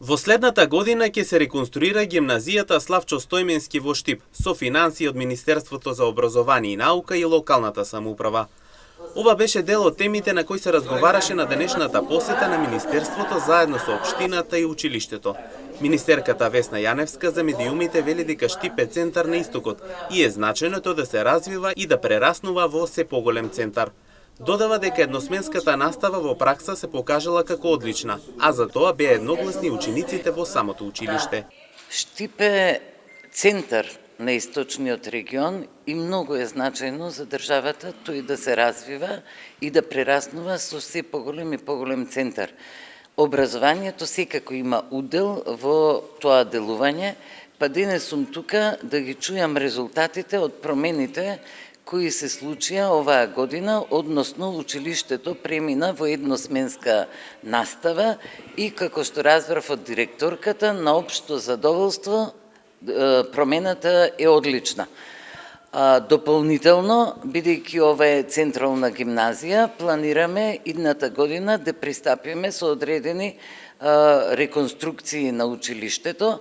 Во следната година ќе се реконструира гимназијата Славчо Стојменски во Штип со финансии од Министерството за образование и наука и локалната самоуправа. Ова беше дел од темите на кои се разговараше на денешната посета на Министерството заедно со општината и училиштето. Министерката Весна Јаневска за медиумите вели дека Штип е центар на истокот и е значајно тоа да се развива и да прераснува во се поголем центар. Додава дека едносменската настава во пракса се покажала како одлична, а за тоа беа едногласни учениците во самото училиште. Штип е центар на источниот регион и многу е значајно за државата тој да се развива и да прераснува со се поголем и поголем центар. Образованието секако има удел во тоа делување, па денес сум тука да ги чујам резултатите од промените кои се случија оваа година, односно училиштето премина во едносменска настава и како што разбрав од директорката, на општо задоволство промената е одлична. Дополнително, бидејќи ова е централна гимназија, планираме идната година да пристапиме со одредени реконструкции на училиштето,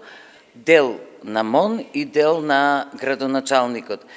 дел на МОН и дел на градоначалникот.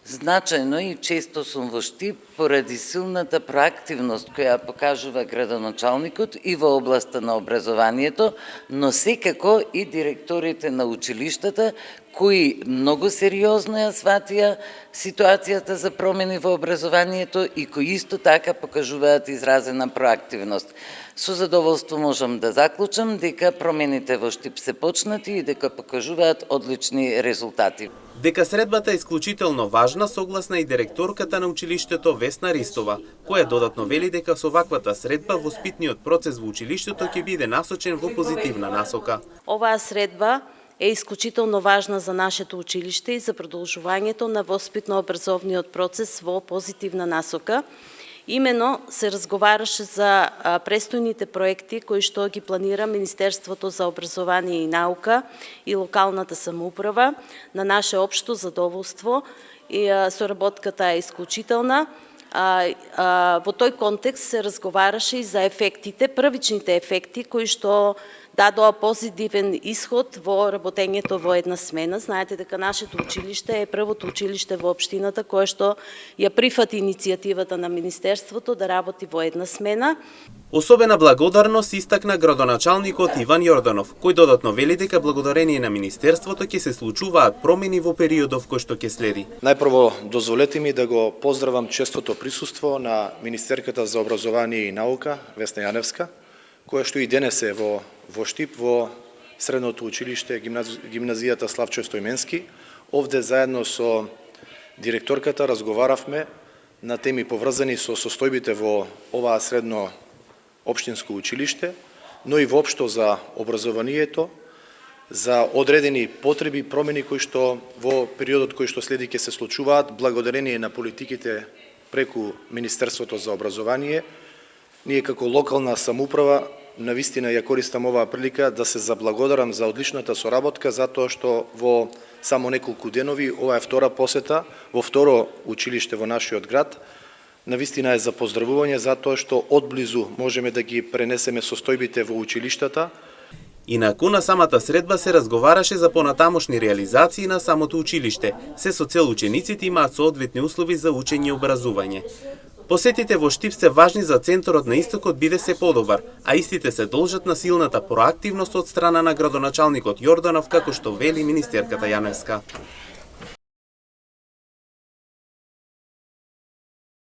Значајно и често сум во Штип поради силната проактивност која покажува градоначалникот и во областа на образованието, но секако и директорите на училиштата кои многу сериозно ја сватија ситуацијата за промени во образованието и кои исто така покажуваат изразена проактивност. Со задоволство можам да заклучам дека промените во Штип се почнати и дека покажуваат одлични резултати. Дека средбата е исклучително важна, согласна и директорката на училиштето Весна Ристова, која додатно вели дека со ваквата средба воспитниот процес во училиштето ќе биде насочен во позитивна насока. Оваа средба е исклучително важна за нашето училиште и за продолжувањето на воспитно-образовниот процес во позитивна насока. Имено се разговараше за престојните проекти кои што ги планира Министерството за образование и наука и локалната самоуправа на наше општо задоволство и соработката е исклучителна. Во тој контекст се разговараше и за ефектите, првичните ефекти кои што дадоа позитивен исход во работењето во една смена. Знаете дека нашето училиште е првото училиште во општината кое што ја прифати иницијативата на Министерството да работи во една смена. Особена благодарност истакна градоначалникот Иван Јорданов, кој додатно вели дека благодарение на Министерството ќе се случуваат промени во периодов кој што ќе следи. Најпрво дозволете ми да го поздравам честото присуство на Министерката за образование и наука Весна Јаневска, која што и денес е во Штип, во средното училиште, гимназијата Славчо Стојменски. Овде заедно со директорката разговаравме на теми поврзани со состојбите во оваа средно општинско училиште, но и воопшто за образованието, за одредени потреби, промени кои што во периодот кој што следи ќе се случуваат благодарение на политиките преку Министерството за образование. Ние како локална самоуправа навистина ја користам оваа прилика да се заблагодарам за одличната соработка, затоа што во само неколку денови, ова е втора посета во второ училиште во нашиот град. Навистина е за поздравување затоа што одблизу можеме да ги пренесеме состојбите во училиштата. Инаку на самата средба се разговараше за понатамошни реализации на самото училиште, се со цел учениците имаат соодветни услови за учење и образување. Посетите во Штип се важни за центарот на истокот биде се подобар, а истите се должат на силната проактивност од страна на градоначалникот Јорданов, како што вели министерката Јаневска.